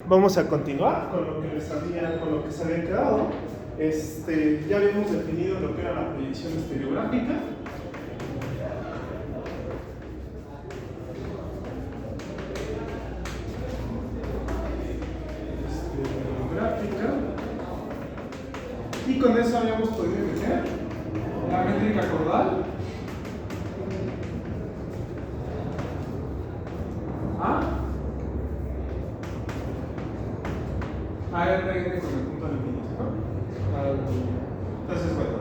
vamos a continuar con lo que se había quedado. Ya habíamos definido lo que era la proyección estereográfica. Y con eso habíamos podido meter la métrica caudal a RN con el punto al infinito, ¿no? Entonces, bueno,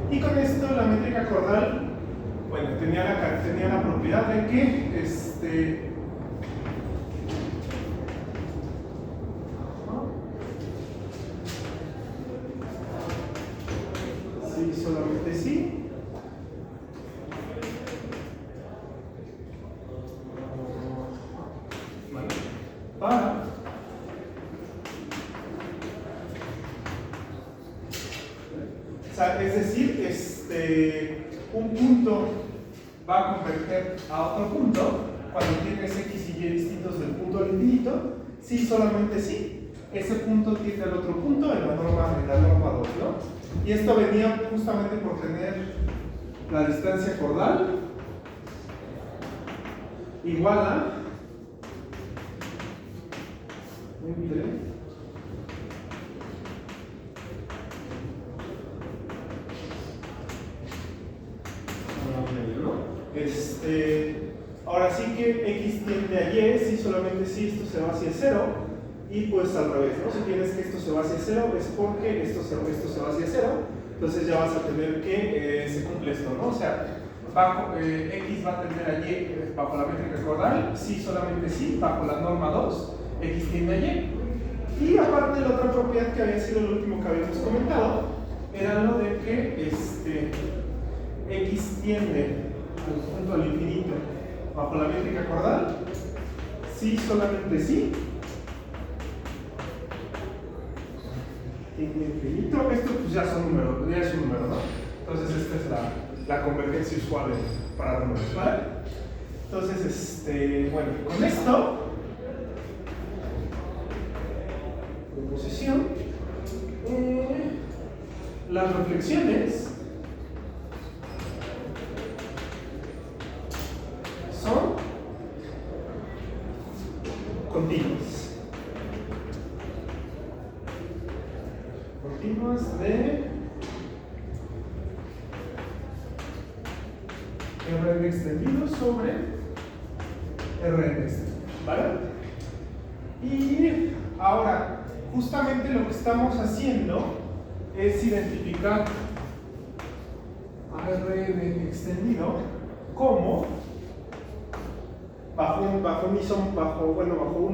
y con esto la métrica caudal, bueno, tenía la propiedad de que, sí, solamente sí. Bueno, o sea, es decir, un punto va a converger a otro punto cuando tienes x y y distintos del punto al infinito, sí, solamente sí. Ese punto tiene al otro punto en la norma 2, ¿no? Y esto venía justamente por tener la distancia caudal igual a ahora sí que x tiende a y, si solamente si esto se va hacia 0, y pues al revés, ¿no? Si tienes que esto se va hacia 0 es porque esto se va hacia 0, entonces ya vas a tener que se cumple esto, ¿no? O sea, x va a tender a y bajo la métrica caudal, si solamente si, bajo la norma 2, x tiende a y. Y aparte la otra propiedad que había sido el último que habíamos comentado, era lo de que x tiende junto al infinito bajo la métrica caudal, sí, solamente sí. Infinito, esto pues ya es un número, ¿no? Entonces esta es la convergencia usual para números, ¿vale? Entonces, bueno, con esto, composición, las reflexiones son continuas. Continuas de Rn extendido sobre Rn extendido, ¿vale? Y ahora, justamente lo que estamos haciendo es identificar a Rn extendido como bajo un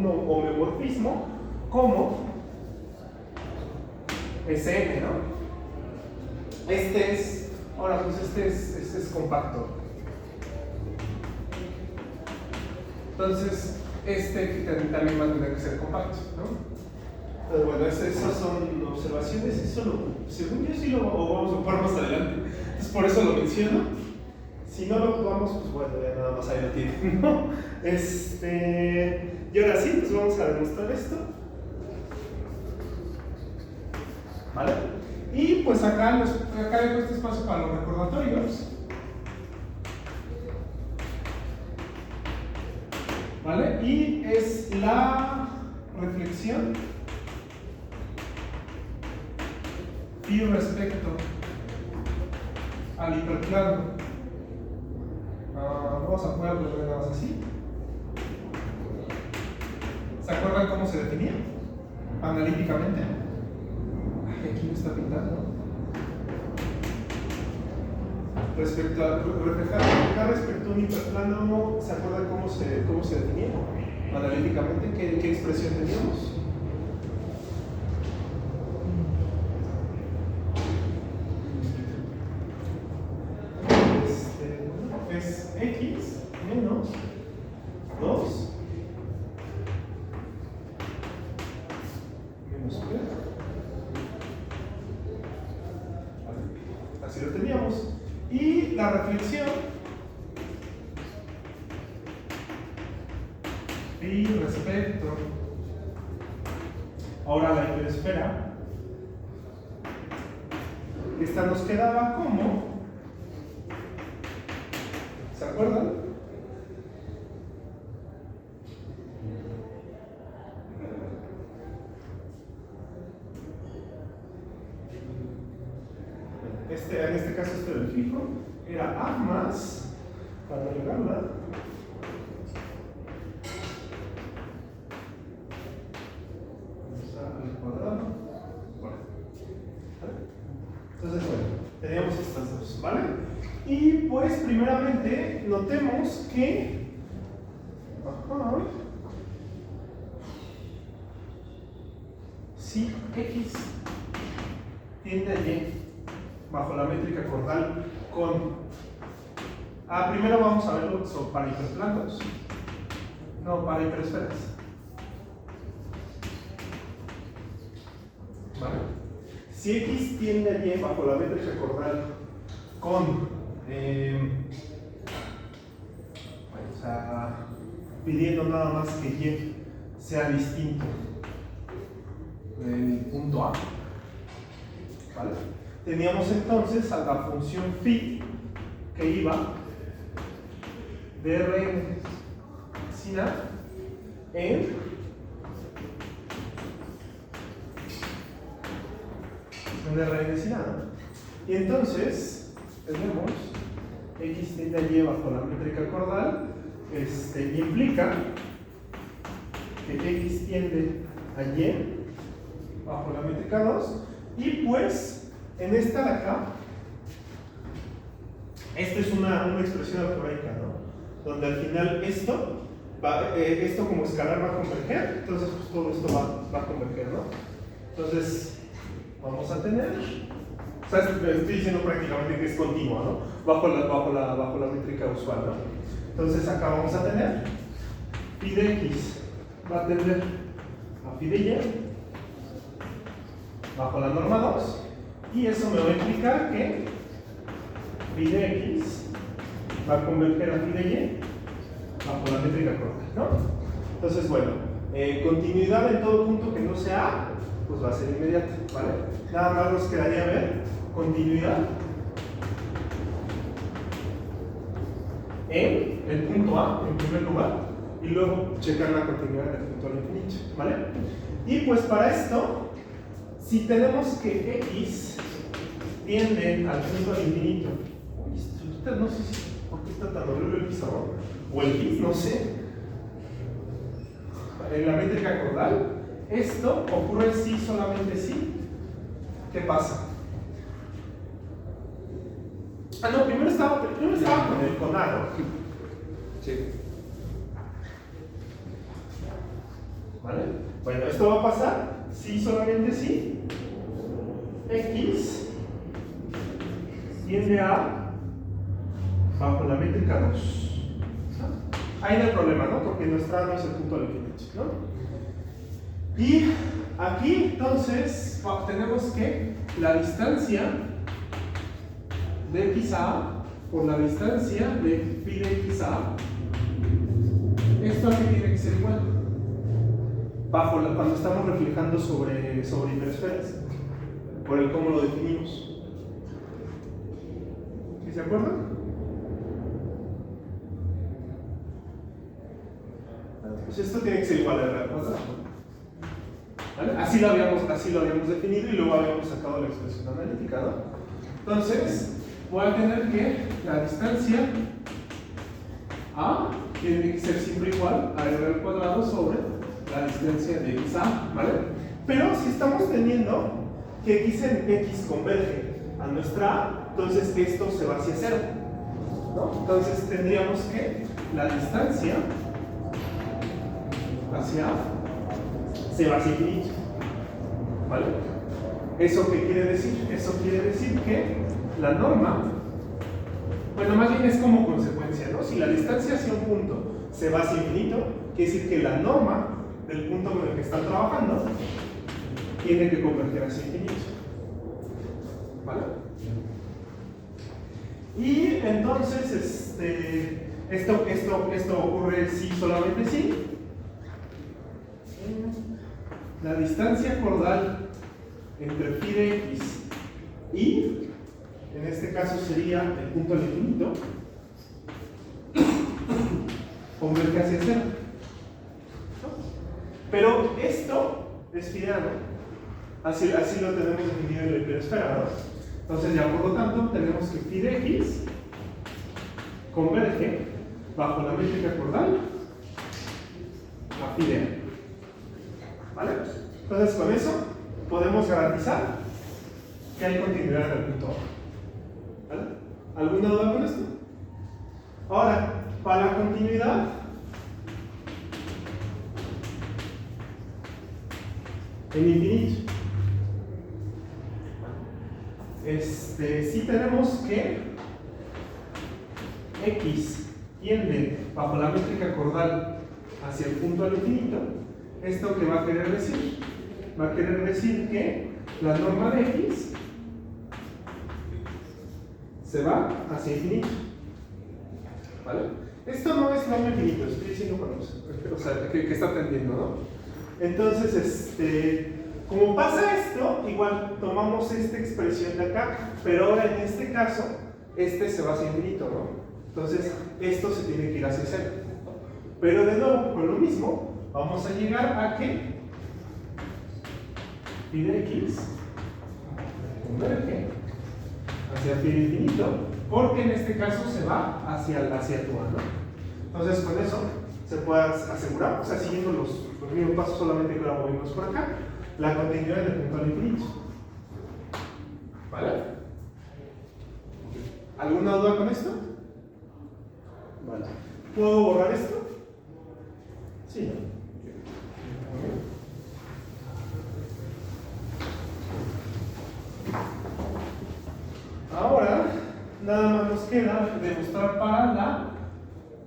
homomorfismo como Sn, ¿no? Ahora pues este es compacto. Entonces, también va a tener que ser compacto, ¿no? Entonces, bueno, esas son observaciones, según yo sí lo vamos a ocupar más adelante. Entonces, por eso lo menciono. Si no lo ocupamos, pues bueno, ya nada más ahí lo tienen, ¿no? Y ahora sí, pues vamos a demostrar esto. ¿Vale? Y pues acá dejo este espacio para los recordatorios. ¿Vale? Y es la reflexión y respecto al hiperplano. Vamos a ponerlo nada más así. ¿Se acuerdan cómo se definía? Analíticamente. Aquí me está pintando. Reflejar respecto a un hiperplano, ¿se acuerdan cómo se definía? Analíticamente, ¿qué expresión teníamos? Es x menos 2 menos p. Así lo teníamos. Y la reflexión y respecto Ahora la hiperesfera, esta nos quedaba como, ¿se acuerdan? En este caso del fijo era A más, para agregarla, al cuadrado. Bueno. Entonces, bueno, teníamos estas dos, ¿vale? Y pues, primeramente, notemos que si X tiende a Y bajo la métrica cordal con... primero vamos a verlo para hiperplanos. No, para hiperesferas. Vale. Si X tiende a Y bajo la métrica cordal con... o sea, pidiendo nada más que Y sea distinto del punto A. ¿Vale? Teníamos entonces a la función phi que iba de Rn sin A en Rn sin A, ¿no? Y entonces tenemos X tiende a Y bajo la métrica cordal, implica que X tiende a Y bajo la métrica 2, y pues en esta de acá, esto es una expresión algebraica, ¿no? Donde al final esto como escalar va a converger, entonces pues todo esto va a converger, ¿no? Entonces vamos a tener, o sea, estoy diciendo prácticamente que es continua, ¿no? Bajo la métrica usual, ¿no? Entonces acá vamos a tener phi de X va a tender a phi de Y bajo la norma 2, y eso me va a implicar que phi de X va a converger a phi de Y bajo la métrica cordal, ¿no? Entonces, bueno, continuidad en todo punto que no sea A, pues va a ser inmediata, ¿vale? Nada más nos quedaría ver continuidad en el punto A, en primer lugar, y luego checar la continuidad del punto al infinito, ¿vale? Y pues para esto, si tenemos que X tiende al punto al infinito, no sé por qué está tan horrible el pizarrón, o el GIF, no sé, en la métrica cordal, esto ocurre si, solamente si. ¿Qué pasa? No, primero estaba con A, ¿no? Sí. ¿Vale? Bueno, esto va a pasar si, solamente si X tiende a bajo la métrica 2. Ahí no hay problema, ¿no? Porque nuestra no es el punto al infinito, ¿no? Y aquí, entonces, tenemos que la distancia de x a A por la distancia de phi de x a A, esto aquí tiene que ser igual cuando estamos reflejando sobre hiperesferas, por el cómo lo definimos. ¿Sí se acuerdan? Pues esto tiene que ser igual a R al cuadrado, ¿vale? Así lo habíamos definido y luego habíamos sacado la expresión analítica, ¿no? Entonces, voy a tener que la distancia A tiene que ser siempre igual a R al cuadrado sobre la distancia de x a, ¿vale? Pero si estamos teniendo que x converge a nuestra A, entonces esto se va hacia 0, ¿no? Entonces tendríamos que la distancia hacia A se va hacia infinito, ¿vale? ¿Eso qué quiere decir? Eso quiere decir que la norma, bueno, más bien es como consecuencia, ¿no? Si la distancia hacia un punto se va hacia infinito, quiere decir que la norma del punto con el que están trabajando tiene que converger hacia infinito, ¿vale? Y entonces, esto ocurre si, solamente si. la distancia cordal entre phi de x y, en este caso sería el punto al infinito, converge hacia cero. Pero esto es fideano, así lo tenemos definido en la hiperesfera, ¿no? Entonces ya por lo tanto tenemos que phi de x converge bajo la métrica cordal a phi de a. ¿Vale? Entonces con eso podemos garantizar que hay continuidad en el punto A. ¿Vale? ¿Alguna duda con esto? Ahora, para la continuidad, en infinito, sí tenemos que x tiende bajo la métrica cordal hacia el punto al infinito. ¿Esto qué va a querer decir? Va a querer decir que la norma de x se va hacia infinito. ¿Vale? Esto no es norma infinito, estoy diciendo o sea, que está tendiendo, ¿no? Entonces, como pasa esto, igual tomamos esta expresión de acá, pero ahora en este caso, se va hacia infinito, ¿no? Entonces, esto se tiene que ir hacia cero. Pero de nuevo, con lo mismo, vamos a llegar a que phi de x converge hacia phi de infinito, porque en este caso se va hacia tu A, ¿no? Entonces, con eso se puede asegurar, o sea, siguiendo los mismos pasos, solamente que ahora movimos por acá, la continuidad del punto al infinito. ¿Vale? ¿Alguna duda con esto? Vale. ¿Puedo borrar esto? Sí, ¿no? Ahora, nada más nos queda demostrar para las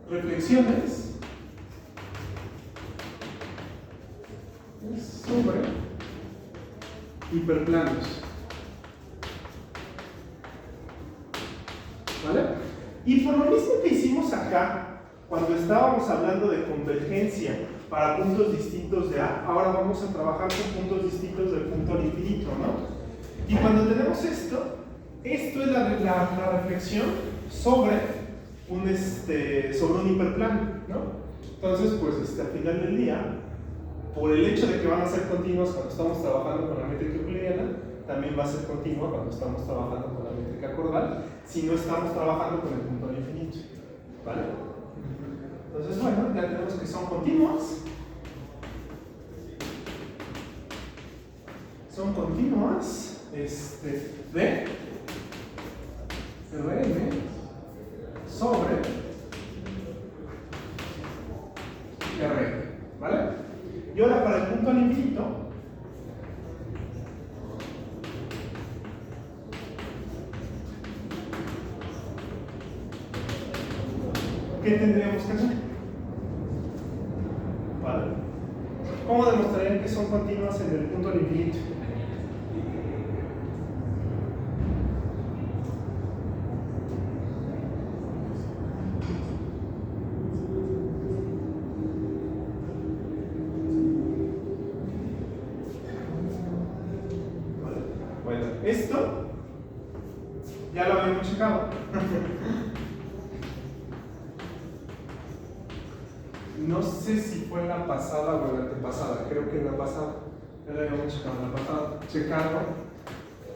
reflexiones sobre hiperplanos. ¿Vale? Y por lo mismo que hicimos acá, cuando estábamos hablando de convergencia para puntos distintos de A, ahora vamos a trabajar con puntos distintos del punto al infinito, ¿no? Y cuando tenemos esto es la reflexión sobre un hiperplano, ¿no? Entonces, pues al final del día, por el hecho de que van a ser continuas cuando estamos trabajando con la métrica euclidiana, también va a ser continua cuando estamos trabajando con la métrica cordal, si no estamos trabajando con el punto al infinito. ¿Vale? Entonces, bueno, ya tenemos que son continuas. Son continuas de Rn sobre Rn. ¿Vale? Y ahora para el punto al infinito, ¿qué tendríamos que hacer? ¿Vale? ¿Cómo demostrarían que son continuas en el punto al infinito? Esto ya lo habíamos checado. No sé si fue en la pasada o en la antepasada, creo que en la pasada. Ya lo habíamos checado en la pasada. Checarlo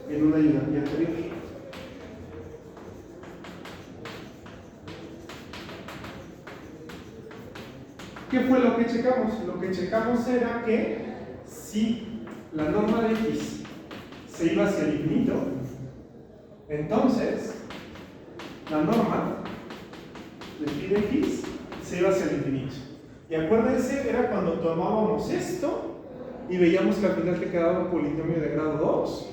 en una y anterior. ¿Qué fue lo que checamos? Lo que checamos era que si la norma de x se iba hacia el infinito, entonces la norma de phi de x se iba hacia el infinito. Y acuérdense, era cuando tomábamos esto y veíamos que al final te quedaba un polinomio de grado 2.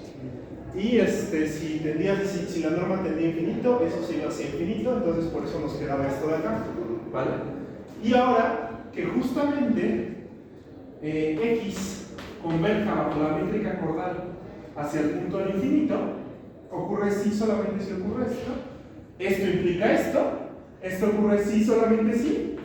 Y si la norma tendía infinito, eso se iba hacia infinito, entonces por eso nos quedaba esto de acá. ¿Vale? Y ahora que justamente x converja bajo la métrica cordal hacia el punto del infinito, ocurre si solamente si ocurre esto. Esto implica esto ocurre si solamente si.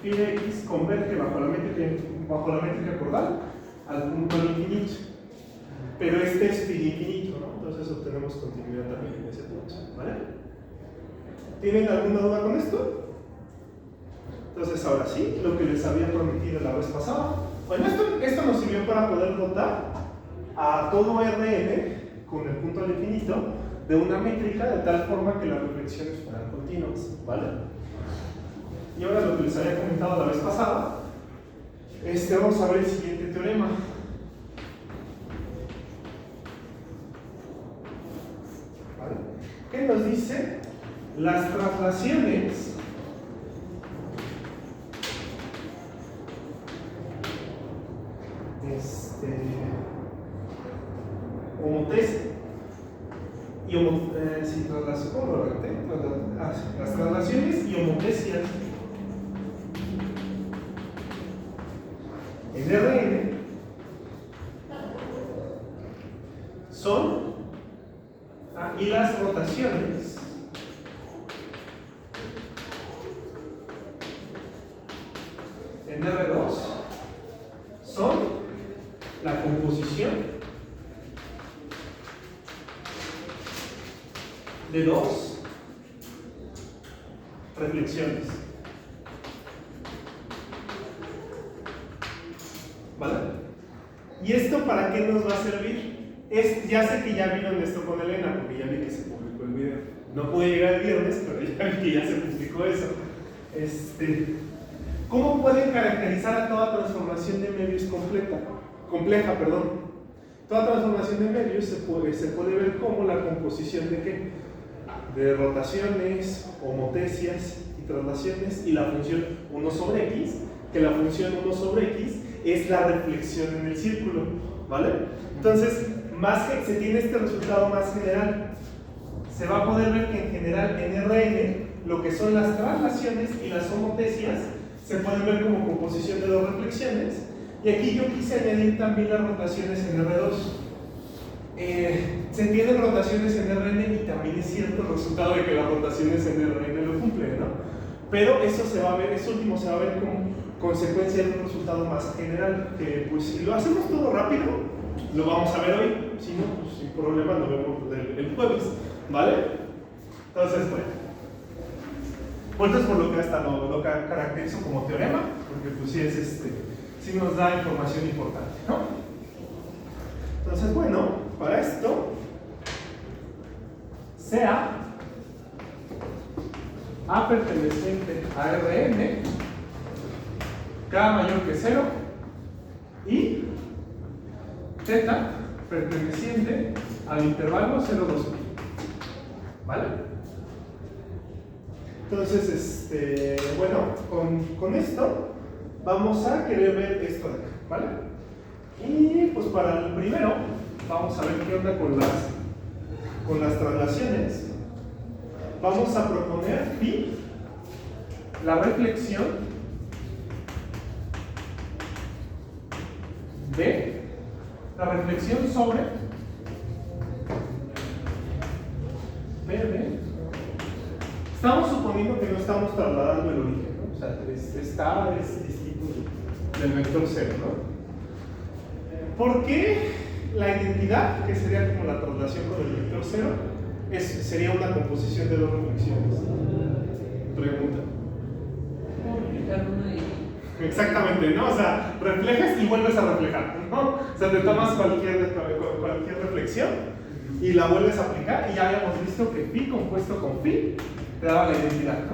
phi de x converge bajo la métrica cordal al punto al infinito. Pero este es phi infinito, ¿no? Entonces obtenemos continuidad también en ese punto, ¿vale? ¿Tienen alguna duda con esto? Entonces ahora sí, lo que les había prometido la vez pasada. Bueno, esto nos sirvió para poder dotar a todo Rn con el punto al infinito de una métrica de tal forma que las reflexiones fueran continuas, ¿vale? Y ahora lo que les había comentado la vez pasada, vamos a ver el siguiente teorema. ¿Vale? ¿Qué nos dice? Las traslaciones las traslaciones y homotesias en Rn son y las rotaciones en R2 son la composición de dos reflexiones. ¿Vale? ¿Y esto para qué nos va a servir? Ya sé que ya vieron esto con Elena, porque ya vi que se publicó el video. No pude llegar el viernes, pero ya vi que ya se publicó eso. ¿Cómo pueden caracterizar a toda transformación de medios compleja? Toda transformación de medios se puede ver como la composición de ¿qué? De rotaciones, homotesias y traslaciones y la función 1 sobre x, que la función 1 sobre x es la reflexión en el círculo, ¿vale? Entonces, más que se tiene este resultado más general, se va a poder ver que en general en Rn lo que son las traslaciones y las homotesias se pueden ver como composición de dos reflexiones, y aquí yo quise añadir también las rotaciones en R2. Se tienen rotaciones en Rn y también es cierto el resultado de que las rotaciones en Rn lo cumplen, ¿no? Pero eso último se va a ver como consecuencia de un resultado más general, que pues si lo hacemos todo rápido, lo vamos a ver hoy, si no, pues sin problema lo vemos el jueves, ¿vale? Entonces, bueno, por lo que hasta lo caracterizo como teorema, porque pues sí nos da información importante, ¿no? Entonces, bueno, para esto, sea A perteneciente a Rn, K mayor que 0, y θ perteneciente al intervalo 0, 2, ¿vale? Entonces, bueno, con esto vamos a querer ver esto de acá, ¿vale? Y pues para el primero, vamos a ver qué onda con las traslaciones. Vamos a proponer phi, la reflexión de la reflexión sobre verde. Estamos suponiendo que no estamos trasladando el origen, ¿no? O sea, es distinto del vector 0, ¿no? ¿Por qué la identidad, que sería como la traslación con el vector 0, sería una composición de dos reflexiones? Pregunta. Exactamente, ¿no? O sea, reflejas y vuelves a reflejar, ¿no? O sea, te tomas cualquier reflexión y la vuelves a aplicar, y ya habíamos visto que phi compuesto con phi te daba la identidad, ¿no?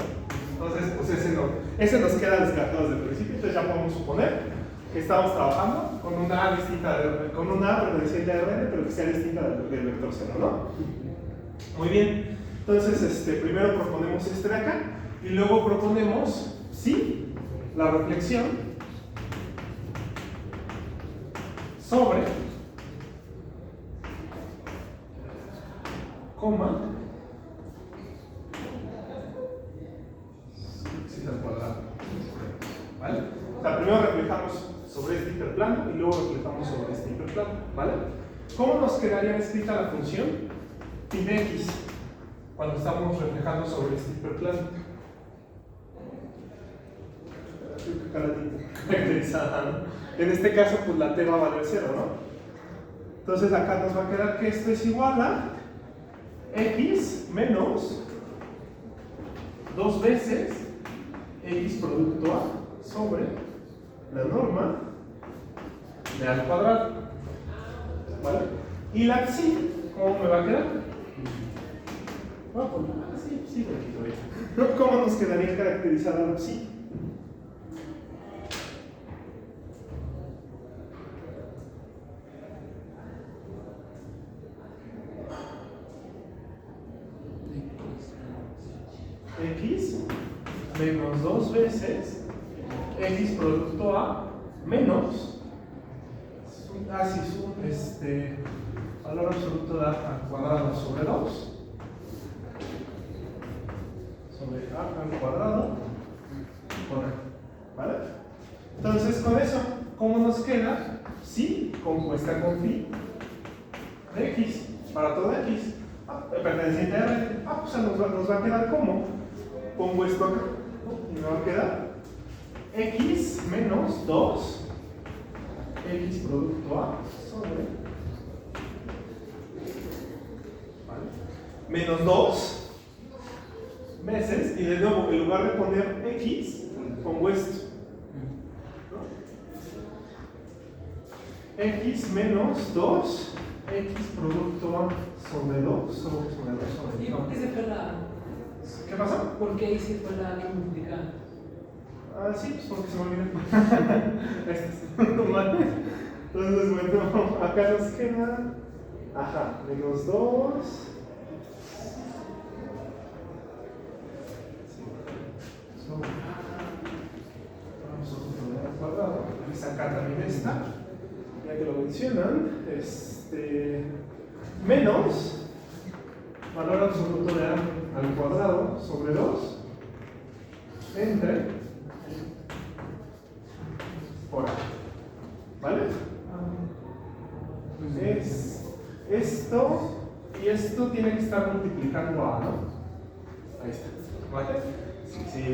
Entonces, pues ese nos queda descartado desde el principio. Entonces ya podemos suponer que estamos trabajando con una A distinta, con una A perteneciente a Rn, pero que sea distinta del vector 0, ¿no? Muy bien. Entonces, primero proponemos este de acá, y luego proponemos, sí, la reflexión sobre coma al cuadrado, ¿vale? O sea, primero reflejamos sobre este hiperplano y luego reflejamos sobre este hiperplano, ¿vale? ¿Cómo nos quedaría escrita la función phi de x cuando estamos reflejando sobre este hiperplano? acá la tinta caracterizada, ¿no? En este caso, pues la t va a valer 0, ¿no? Entonces acá nos va a quedar que esto es igual a x menos 2 veces x producto a sobre la norma de a al cuadrado, ¿vale? Y la psi, ¿cómo me va a quedar? Sí, poquito. ¿Cómo nos quedaría caracterizada la psi? X menos 2 veces x producto a menos valor absoluto de a al cuadrado sobre 2 sobre a al cuadrado por a, ¿vale? Entonces con eso, ¿cómo nos queda? Psi compuesta con phi de x para todo x perteneciente a R. Pues nos va a quedar como pongo esto acá, ¿no? Y me va a quedar x menos 2 x producto a sobre, ¿vale? Menos 2 veces, y de nuevo en lugar de poner x pongo esto, ¿no? X menos 2 x producto a sobre 2 sobre ¿Y por qué se fue la? ¿Qué pasó? ¿Por qué se fue la que multiplicar? Sí, pues porque se me olvidó. Entonces, bueno, acá nos queda. Ajá, menos 2. Vamos a poner al cuadrado. Voy a sacar también esta, ya que lo mencionan. Menos valor absoluto de a al cuadrado sobre 2 entre por a, ¿vale? Es esto y esto tiene que estar multiplicando a, ¿no? Ahí está, ¿vale?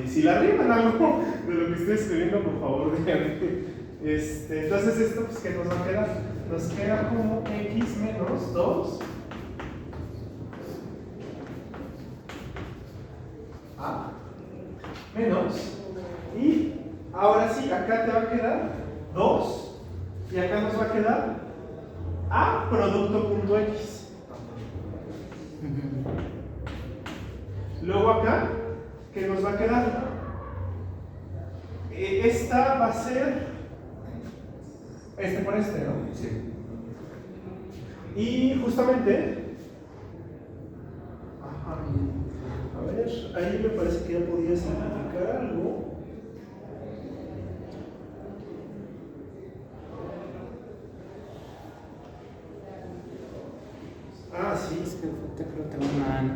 Si la riman algo de lo que estoy escribiendo, por favor díganme. Entonces esto, pues, ¿qué nos va a quedar? Nos queda como x menos 2 a menos, y ahora sí, acá te va a quedar 2 y acá nos va a quedar a producto punto x. Luego acá, ¿qué nos va a quedar? Esta va a ser por este, ¿no? Sí. Y justamente, a ver, ahí me parece que ya podía simplificar algo. Sí. Es que te creo que tengo una A, ¿no?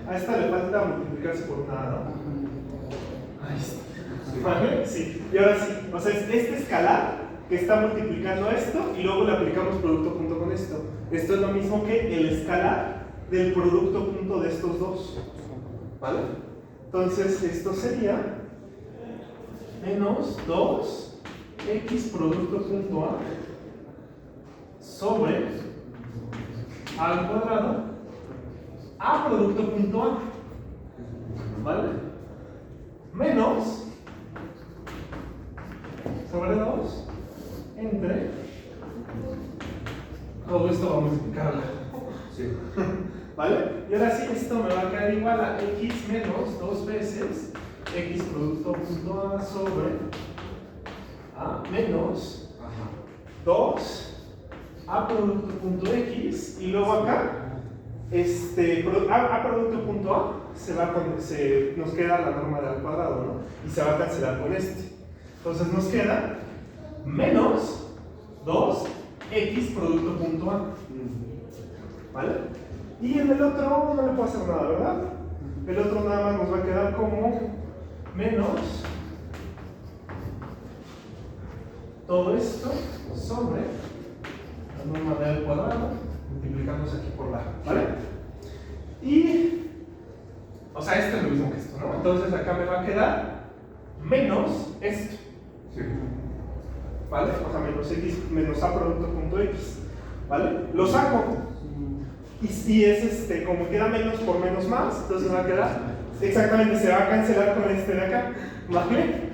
A esta le falta multiplicarse por una A, ¿no? Ahí está. ¿Vale? Sí. Y ahora sí, o sea, es este escalar que está multiplicando esto y luego le aplicamos producto punto con esto. Esto es lo mismo que el escalar del producto punto de estos dos. ¿Vale? Entonces, esto sería menos 2 x producto punto a sobre a al cuadrado a producto punto a, ¿vale? Menos sobre 2 entre todo esto va a multiplicarlo. Sí. ¿Vale? Y ahora sí, esto me va a quedar igual a x menos 2 veces x producto punto a sobre a menos 2 a producto punto x, y luego acá a producto punto a nos queda la norma de al cuadrado, ¿no? Y se va a cancelar con este. Entonces nos queda menos 2 x producto punto a, ¿vale? Y en el otro no le puedo hacer nada, ¿verdad? El otro nada más nos va a quedar como menos todo esto sobre la norma de al cuadrado, multiplicándose aquí por la, ¿vale? Y, o sea, esto es lo mismo que esto, ¿no? Entonces acá me va a quedar menos esto. Sí. ¿Vale? O sea, menos x, menos a producto punto x. ¿Vale? Lo saco. Y es como queda menos por menos más, entonces va a quedar, exactamente, se va a cancelar con este de acá. ¿Vale?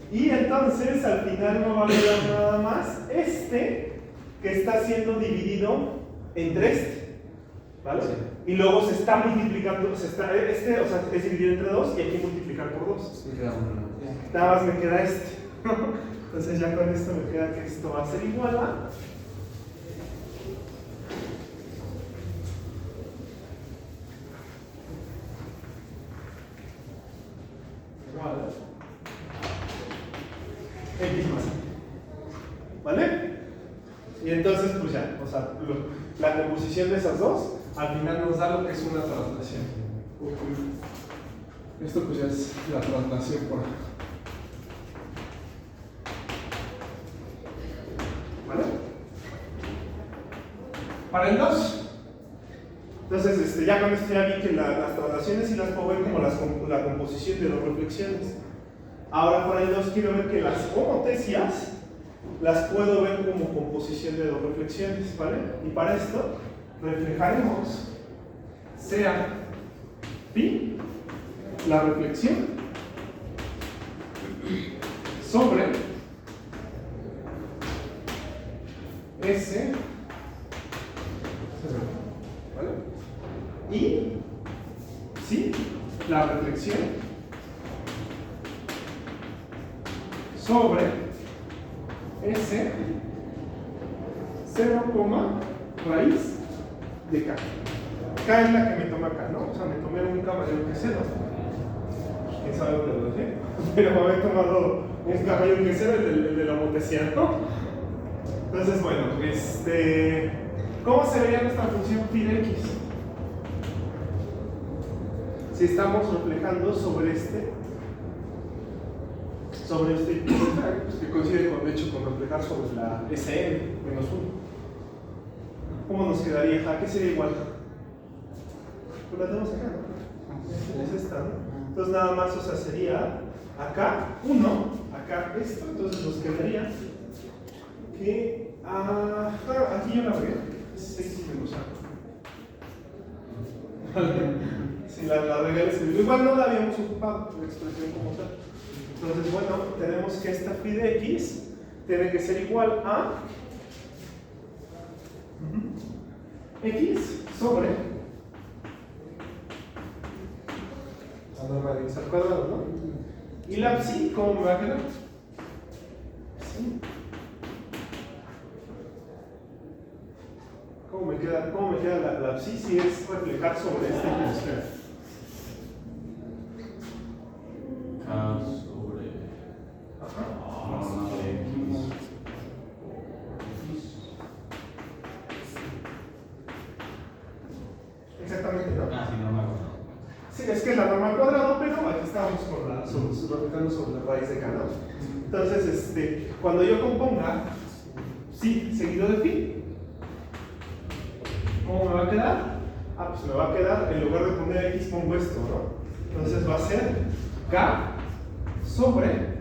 Y entonces al final no va a quedar nada más este que está siendo dividido entre este. ¿Vale? Y luego se está multiplicando, o sea, es dividido entre 2 y aquí multiplicar por 2. Me queda uno. Nada más me queda este. Entonces ya con esto me queda que esto va a ser igual a x más. ¿Vale? Y entonces pues ya, o sea, la composición de esas dos al final nos da lo que es una traslación. Esto pues ya es la traslación por acá. ¿Vale? Para el 2. Entonces, ya con esto ya vi que las traslaciones sí las puedo ver como la composición de dos reflexiones. Ahora para el 2 quiero ver que las homotesias las puedo ver como composición de dos reflexiones, ¿vale? Y para esto reflejaremos sea pi, la reflexión, sobre S, ¿vale? Y sí, la reflexión sobre S 0, raíz de K. K es la que me toma acá, ¿no? O sea, me tomé un K mayor que 0. ¿Quién sabe dónde lo dejé? Pero me había tomado un K mayor que 0, el de la homotesía, ¿no? Entonces, bueno, ¿cómo se vería nuestra función phi de x? Si estamos reflejando sobre este pues que coincide con, de hecho, con reflejar sobre la Sn menos 1. ¿Cómo nos quedaría? ¿A qué sería igual? Pues la tenemos acá, ¿no? Es esta, ¿no? Entonces nada más, o sea, sería acá 1, acá esto, entonces nos quedaría que aquí yo la veo, es x menos a. Si la regales, igual no la habíamos ocupado, la expresión como tal. Entonces, bueno, tenemos que esta phi de x tiene que ser igual a x sobre la norma de x al cuadrado, ¿no? Y la psi, ¿cómo me va a quedar? Sí. ¿Cómo me queda la psi si es reflejar sobre este hemisferio? Sobre. Norma de x. Exactamente, ¿no? Sí, norma. Sí, es que es la norma al cuadrado, pero aquí estamos reflejando sobre la raíz de K, ¿no? Entonces, cuando yo componga psi seguido de phi, ¿cómo me va a quedar? Pues me va a quedar, en lugar de poner x, pongo esto, ¿no? Entonces va a ser K sobre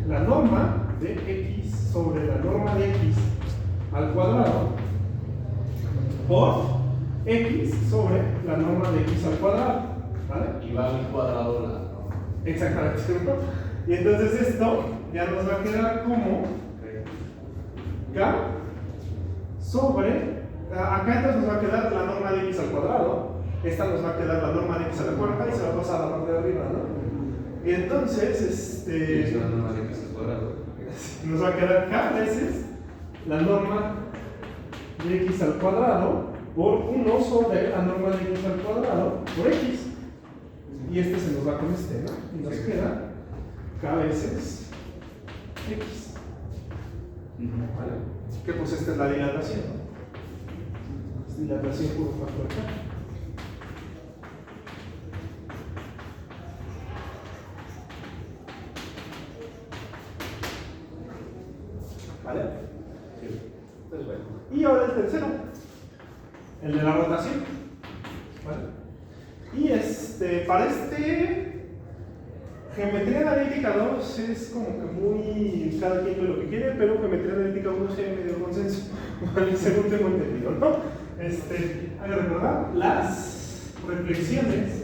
la norma de x sobre la norma de x al cuadrado por x sobre la norma de x al cuadrado, ¿vale? Y va al cuadrado la norma. Exactamente, ¿no? Y entonces esto ya nos va a quedar como K sobre, acá entonces nos va a quedar la norma de x al cuadrado, esta nos va a quedar la norma de x a la cuarta y se va a pasar a la parte de arriba, ¿no? Y entonces, Es la norma de x al cuadrado. nos va a quedar K veces la norma de x al cuadrado por 1 sobre la norma de x al cuadrado por x. Y este se nos va con este, ¿no? Y nos queda K veces x. ¿Vale? Que pues esta es la dilatación, ¿no? Dilatación por un factor K. ¿Vale? Sí. Entonces, bueno. Y ahora el tercero, el de la rotación. ¿Vale? Y para Geometría analítica 2 es como que muy. Cada quien ve lo que quiere, pero geometría analítica 1 sí hay medio consenso, ¿vale? Según tengo entendido, ¿no? Hay que recordar las reflexiones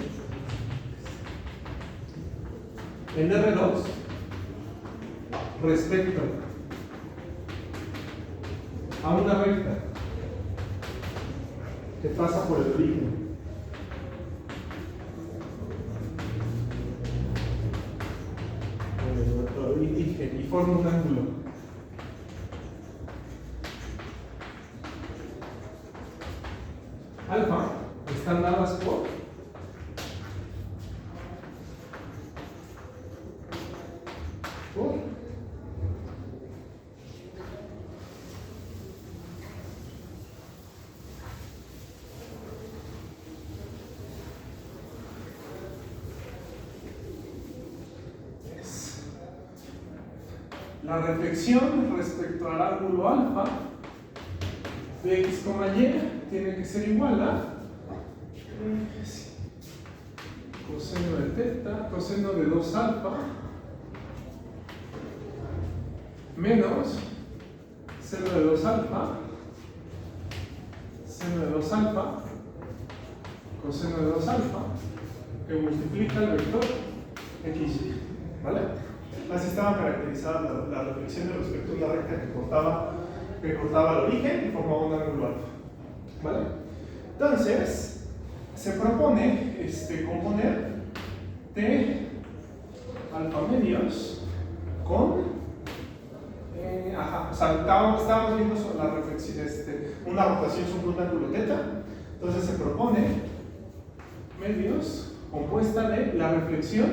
en R2 respecto a una recta que pasa por el origen. Y forma un ángulo. Alfa están dadas por la reflexión respecto al ángulo alfa de x, y tiene que ser igual a coseno de teta, coseno de 2 alfa menos seno de 2 alfa, seno de 2 alfa, coseno de 2 alfa, que multiplica el vector xy, ¿vale? Así estaban caracterizadas las reflexiones respecto a una recta que cortaba el origen y formaba un ángulo alfa, ¿vale? Entonces, se propone componer T alfa medios con o sea, estábamos viendo sobre la reflexión, una rotación sobre un ángulo teta. Entonces se propone medios compuesta de la reflexión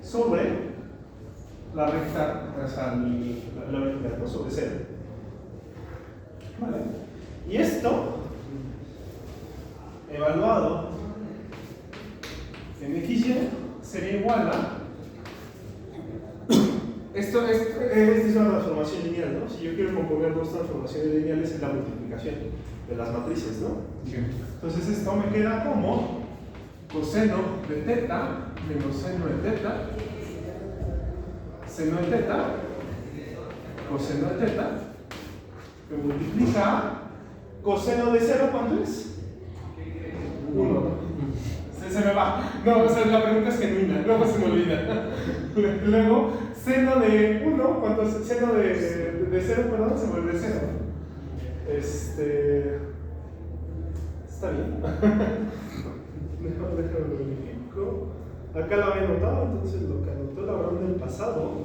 sobre la recta, o sea, la original, ¿no? Sobre cero. Vale. Y esto, evaluado en XY, sería igual a. Esto es una transformación lineal, ¿no? Si yo quiero componer dos transformaciones lineales, es la multiplicación de las matrices, ¿no? Sí. Entonces esto me queda como coseno de teta menos seno de teta, seno de teta, coseno de teta, que multiplica coseno de 0, ¿cuánto es? 1. Se me va. No, o sea, la pregunta es genuina, luego se me olvida. Luego, seno de 1, ¿cuánto es? Seno de 0, perdón, se vuelve 0. Está bien. Déjame verifico. Acá lo había anotado, entonces lo que anotó la Abraham del pasado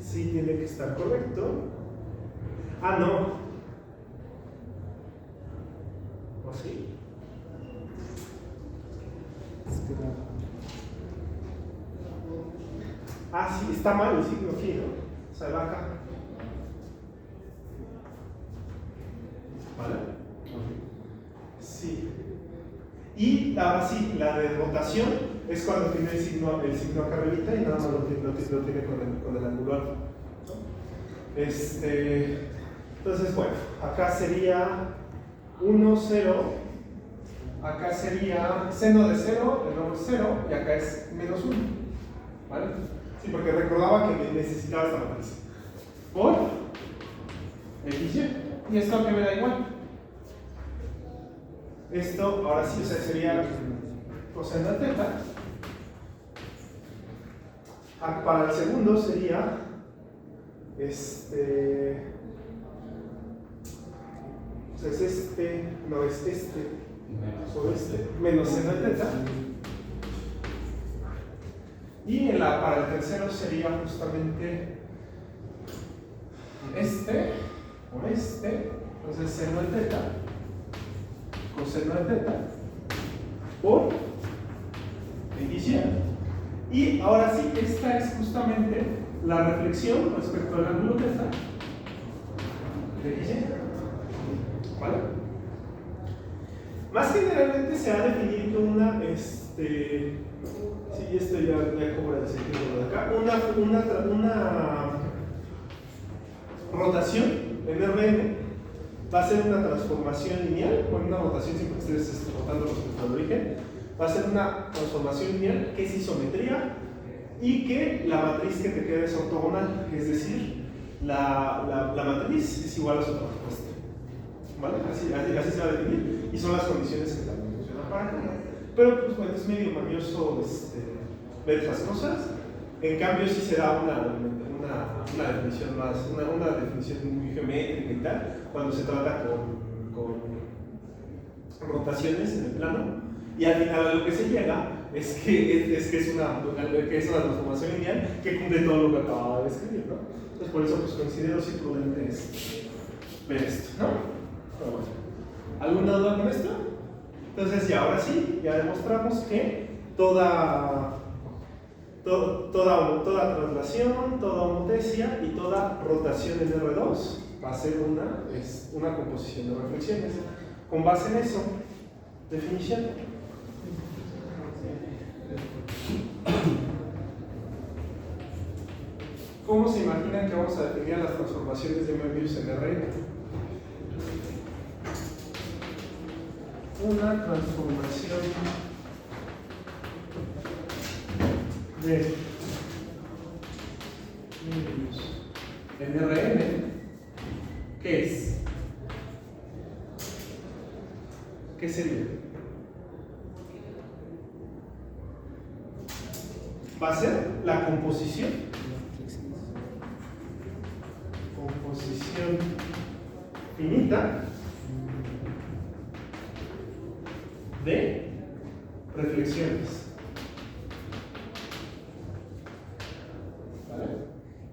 sí tiene que estar correcto. Ah, no. ¿O sí? Ah, sí, está mal el signo aquí, ¿no? O sea, va acá. ¿Vale? Sí. Y ahora sí, la de rotación es cuando tiene el signo acá arribita y nada más lo tiene con el angular. Entonces, bueno, acá sería 1, 0. Acá sería seno de 0, el nombre es 0, y acá es menos 1. ¿Vale? Sí, porque recordaba que necesitaba esta matriz. Por XY. Y esto que me da igual. Esto, ahora sí, o sea, sería coseno de teta. Para el segundo sería o sea, es no es o menos seno de teta. Y para el tercero sería justamente o entonces seno de teta, coseno de teta, por XY. Y ahora sí, esta es justamente la reflexión respecto al ángulo teta de XY. ¿Vale? Más generalmente se ha definido una, sí, esto ya cobra el sentido de acá, una rotación en Rn va a ser una transformación lineal, con una rotación siempre que estés rotando respecto al origen, va a ser una transformación lineal que es isometría y que la matriz que te queda es ortogonal, es decir, la matriz es igual a su transpuesta. ¿Vale? Así se va a definir y son las condiciones que también funcionan para acá. Pero pues bueno, es medio manioso ver esas cosas. En cambio, sí se da una definición más, una definición muy geométrica y tal, cuando se trata con rotaciones en el plano. Y al final a lo que se llega es que es una transformación lineal que cumple todo lo que acababa de describir, ¿no? Entonces por eso pues considero sí prudente ver esto, ¿no? Pero bueno. ¿Alguna duda con esto? Entonces ya ahora sí, ya demostramos que toda traslación, toda homotesia y toda rotación en R2 va a ser una composición de reflexiones. Con base en eso, definición. ¿Cómo se imaginan que vamos a definir las transformaciones de Möbius en Rn? Una transformación de Möbius en Rn, ¿qué es? ¿Qué sería? Va a ser la composición finita de reflexiones. ¿Vale?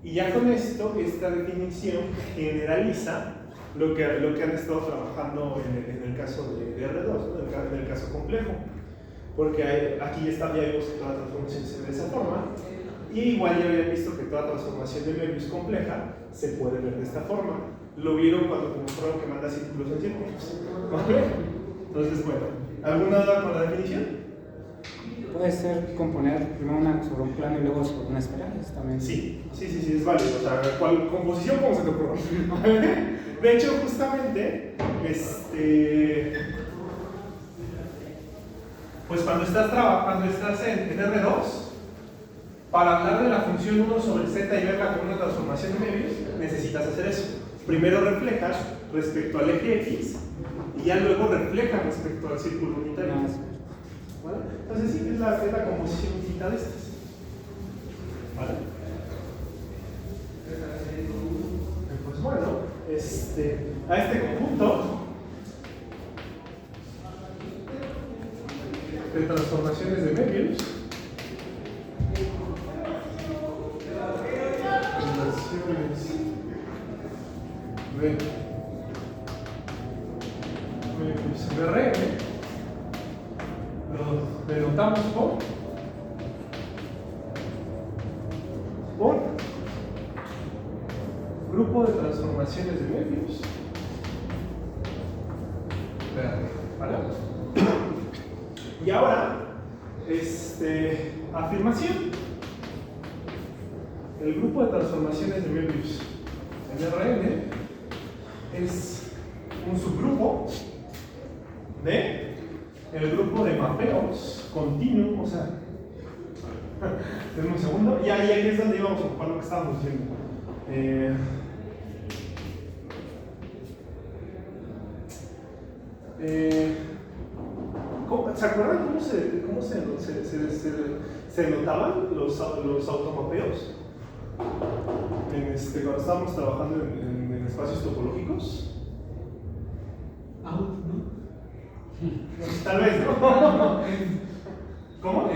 Y ya con esto, esta definición generaliza lo que han estado trabajando en el caso de R2, ¿no? En el caso complejo. Porque aquí ya vimos que toda transformación se ve de esa forma. Y igual ya habían visto que toda transformación de Möbius compleja se puede ver de esta forma. Lo vieron cuando demostraron que manda círculos en círculos. ¿Vale? Entonces, bueno, ¿alguna duda con la definición? Puede ser componer primero una sobre un plano y luego sobre una esfera. También. Sí, es válido. O sea, ¿cuál composición cómo se te ocurre? De hecho, justamente, pues cuando estás en R2, para hablar de la función 1 sobre z y verla como una transformación de Möbius, necesitas hacer eso. Primero reflejas respecto al eje X y ya luego reflejas respecto al círculo unitario. ¿Vale? Entonces sí, es la composición finita de estas. ¿Vale? Pues bueno, a este conjunto de transformaciones de Möbius, de Rn, lo denotamos por grupo de transformaciones de Möbius. ¿Vale? Y ahora, afirmación. El grupo de transformaciones de Möbius en Rn es un subgrupo de el grupo de mapeos continuos, o sea, denme un segundo, y aquí es donde íbamos a ocupar lo que estábamos diciendo. ¿Se acuerdan cómo se notaban los automapeos? Cuando estábamos trabajando en espacios topológicos. Out, ¿no? Tal vez, ¿no? ¿Cómo?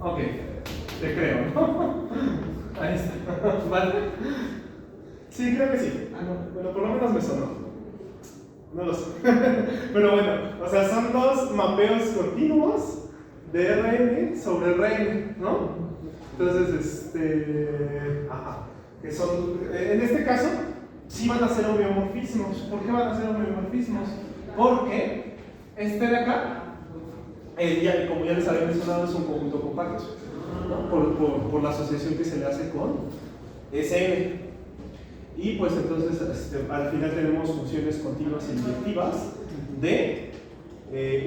Ok, te creo, ¿no? Ahí está. ¿Vale? Sí, creo que sí. Bueno, por lo menos me sonó. No lo sé. Pero bueno, o sea, son dos mapeos continuos de Rn sobre Rn, ¿no? Entonces, que son, en este caso, sí van a ser homeomorfismos. ¿Por qué van a ser homeomorfismos? Porque de acá, como ya les había mencionado, es un conjunto compacto, ¿no? por la asociación que se le hace con Sn. Y pues entonces al final tenemos funciones continuas y directivas de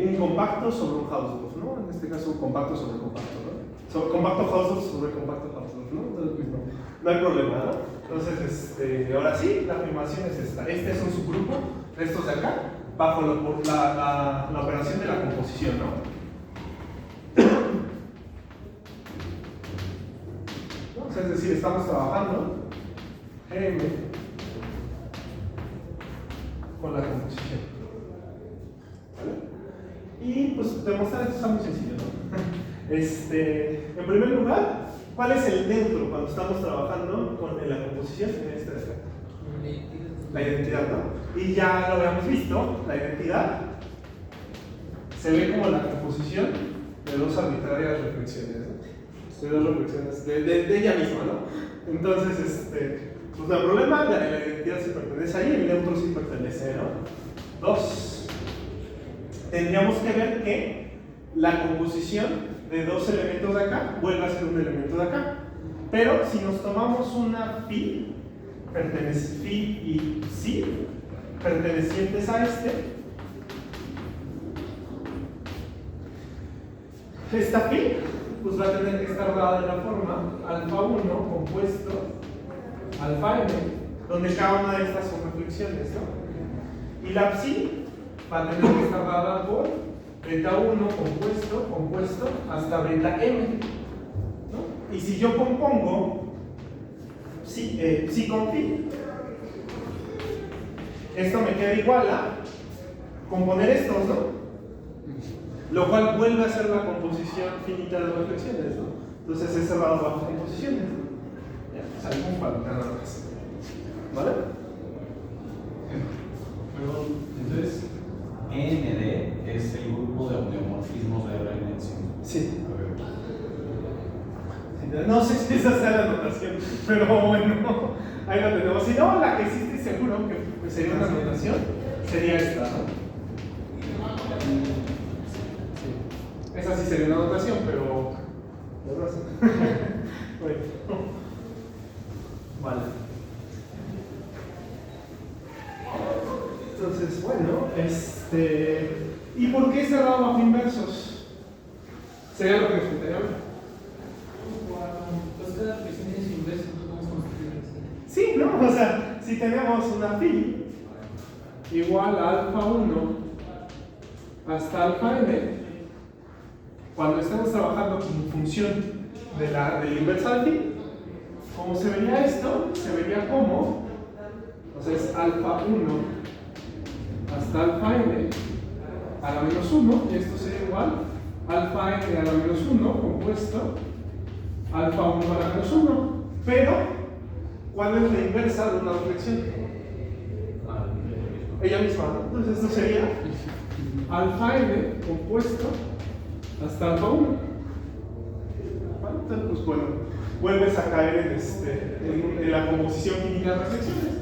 un compacto sobre un Hausdorff, ¿no? En este caso un compacto sobre compacto, ¿no? compacto Hausdorff sobre compacto Hausdorff, ¿no? Entonces, pues, no hay problema, ¿no? Entonces, ahora sí, la afirmación es esta. Este es un subgrupo de estos de acá, bajo la operación de la composición, ¿no? O sea, es decir, estamos trabajando M con la composición. ¿Vale? Y pues demostrar esto está muy sencillo, ¿no? En primer lugar, ¿cuál es el neutro cuando estamos trabajando con la composición en este aspecto? La identidad, ¿no? Y ya lo habíamos visto, la identidad se ve como la composición de dos arbitrarias reflexiones, ¿no? De dos reflexiones de ella misma, ¿no? Entonces, pues no hay problema, la identidad sí pertenece ahí, el neutro sí pertenece, ¿no? Dos, tendríamos que ver que la composición de dos elementos de acá vuelve a ser un elemento de acá. Pero si nos tomamos una phi, phi y psi, pertenecientes a esta phi pues va a tener que estar dada de la forma alfa 1 compuesto alfa m, donde cada una de estas son reflexiones, ¿no? Y la psi va a tener que estar dada por beta 1 compuesto hasta beta m, ¿no? Y si yo compongo psi con phi, esto me queda igual a componer estos, ¿no? Lo cual vuelve a ser la composición finita de reflexiones, ¿no? Entonces es cerrado bajo composiciones, ¿no? Ya, pues algún falta nada más. ¿Vale? Entonces, ND es el grupo de homeomorfismos de Leibniz. Sí. No sé si esa sea la notación, pero bueno, ahí lo tenemos. Si no, la que sí estoy seguro que sería una notación sería esta, ¿no? Esa sí sería una notación, pero. Bueno. Vale. Entonces, bueno, ¿y por qué cerrado bajo inversos? Sería lo que nos gustaría ver. Pues cada reflexión tiene su inverso, entonces vamos a construir así. Sí, ¿no? O sea, si tenemos una phi igual a alfa 1 hasta alfa n, cuando estemos trabajando como función del inversal phi, ¿cómo se vería esto? Se vería como, o sea, es alfa 1 hasta alfa n a la menos 1, y esto sería igual alfa n a la menos 1 compuesto alfa 1 a la menos 1. Pero, ¿cuál es la inversa de una reflexión? Ella misma, ¿no? Entonces esto sería alfa n compuesto hasta alfa 1. ¿Vale? Entonces, pues bueno, vuelves a caer en la composición finita de reflexiones.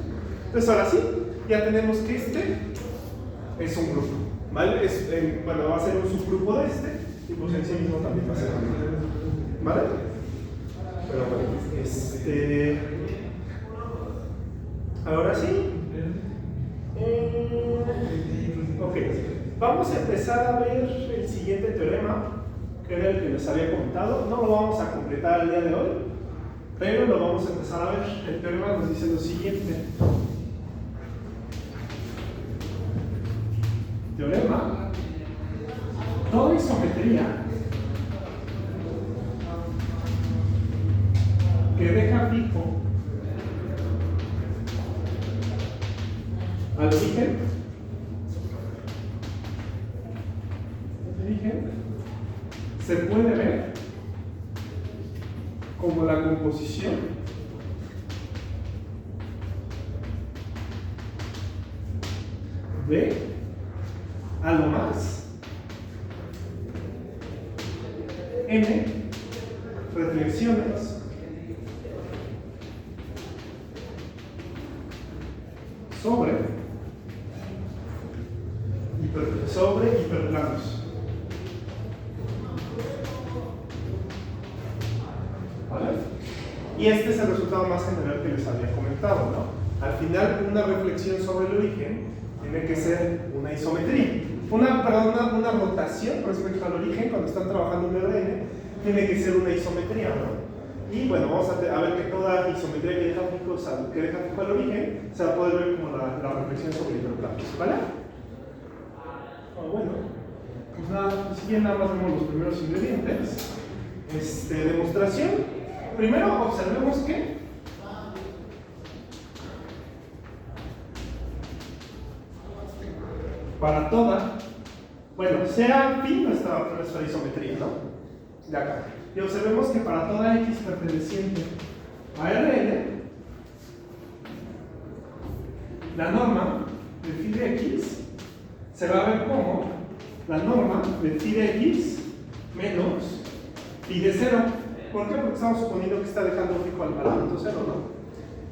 Entonces ahora sí, ya tenemos que es un grupo, ¿vale? Bueno, va a ser un subgrupo de y pues en sí mismo también va a ser un grupo, ¿vale? Pero bueno, ahora sí. Ok, vamos a empezar a ver el siguiente teorema, que era el que les había comentado. No lo vamos a completar el día de hoy, pero lo vamos a empezar a ver. El teorema nos dice lo siguiente. Teorema: toda isometría que deja fijo al origen se puede ver como la composición de a lo más n reflexiones sobre hiperplanos. ¿Vale? Y este es el resultado más general que les había comentado, ¿no? Al final, una reflexión sobre el origen tiene que ser una isometría. Una rotación respecto al origen cuando están trabajando en RN tiene que ser una isometría, ¿no? Y bueno, vamos a ver que toda isometría que deja fijo al origen se va a poder ver como la reflexión sobre hiperplanos, ¿vale? Bueno, pues nada, si bien nada más vemos los primeros ingredientes. Demostración. Primero observemos que para toda, bueno, sea phi nuestra isometría, ¿no? De acá. Y observemos que para toda x perteneciente a Rn, la norma de phi de x se va a ver como la norma de phi de x menos phi de 0. ¿Por qué? Porque estamos suponiendo que está dejando fijo al punto 0, ¿no?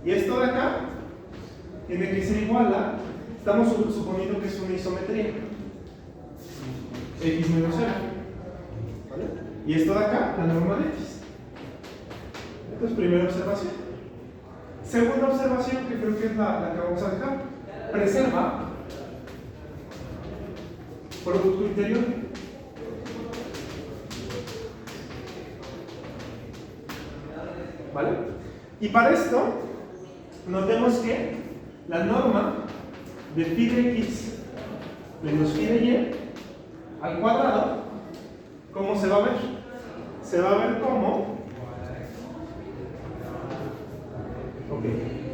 Y esto de acá tiene que ser igual a, estamos suponiendo que es una isometría, x menos 0. ¿Vale? Y esto de acá, la norma de x. Entonces, primera observación. Segunda observación, que creo que es la que vamos a dejar. Preserva producto interior. ¿Vale? Y para esto, notemos que la norma de phi de x menos phi de y al cuadrado, ¿cómo se va a ver? Se va a ver como... Ok.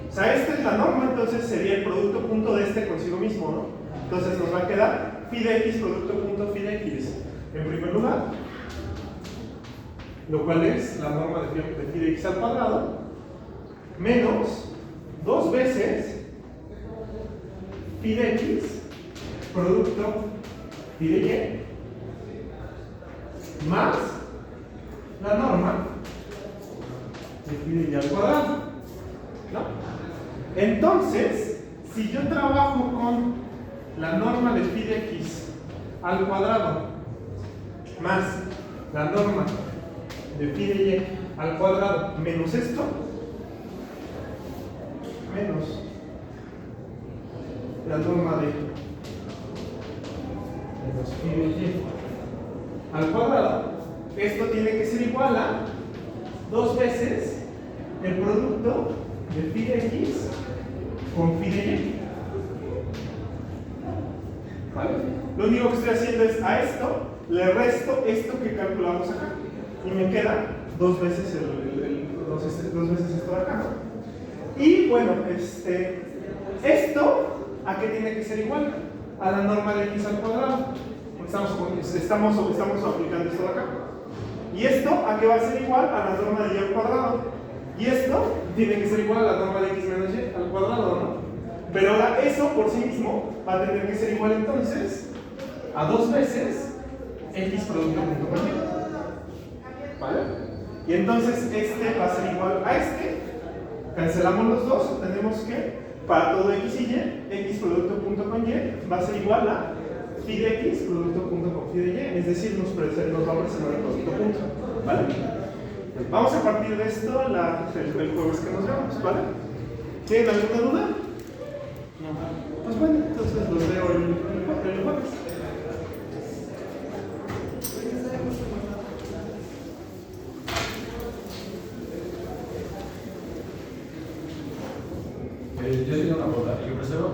O sea, esta es la norma, entonces sería el producto punto de este consigo mismo, ¿no? Entonces nos va a quedar phi de x producto punto phi de x en primer lugar, lo cual es la norma de phi de x al cuadrado, menos 2 veces phi de x producto phi de y más la norma de phi de y al cuadrado, ¿no? Entonces, si yo trabajo con la norma de phi de x al cuadrado más la norma de phi de y al cuadrado menos esto, menos la norma de menos phi de y al cuadrado, esto tiene que ser igual a 2 veces el producto de phi de x con phi de y. ¿Vale? Lo único que estoy haciendo es a esto le resto esto que calculamos acá y me queda 2 veces dos veces esto de acá, ¿no? Y bueno, esto ¿a qué tiene que ser igual? A la norma de x al cuadrado. Estamos aplicando esto de acá. Y esto ¿a qué va a ser igual? A la norma de y al cuadrado. Y esto tiene que ser igual a la norma de x menos y al cuadrado, ¿no? Pero ahora eso por sí mismo va a tener que ser igual entonces a 2 veces x producto punto con y. ¿Vale? Y entonces este va a ser igual a este. Cancelamos los dos, tenemos que para todo x y y, x producto punto con y va a ser igual a phi de x producto punto con phi de y, es decir, nos va a preservar el producto punto. ¿Vale? Vamos a partir de esto el jueves que nos vemos, ¿vale? ¿Tienen alguna duda? No. Pues bueno, entonces los veo el jueves. Yo tenía una pregunta. ¿Yo preservo el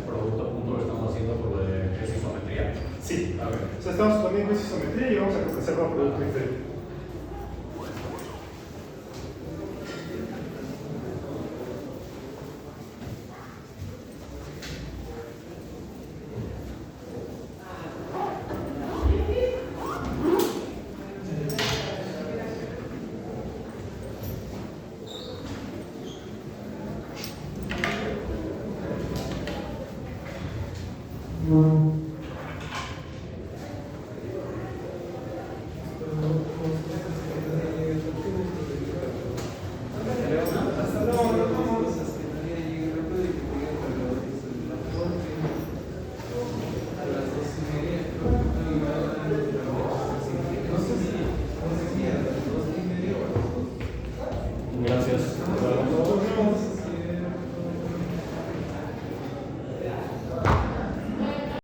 producto punto que estamos haciendo por lo de isometría? Sí. A ver. O sea, estamos suponiendo esa isometría y vamos a preservar producto interior.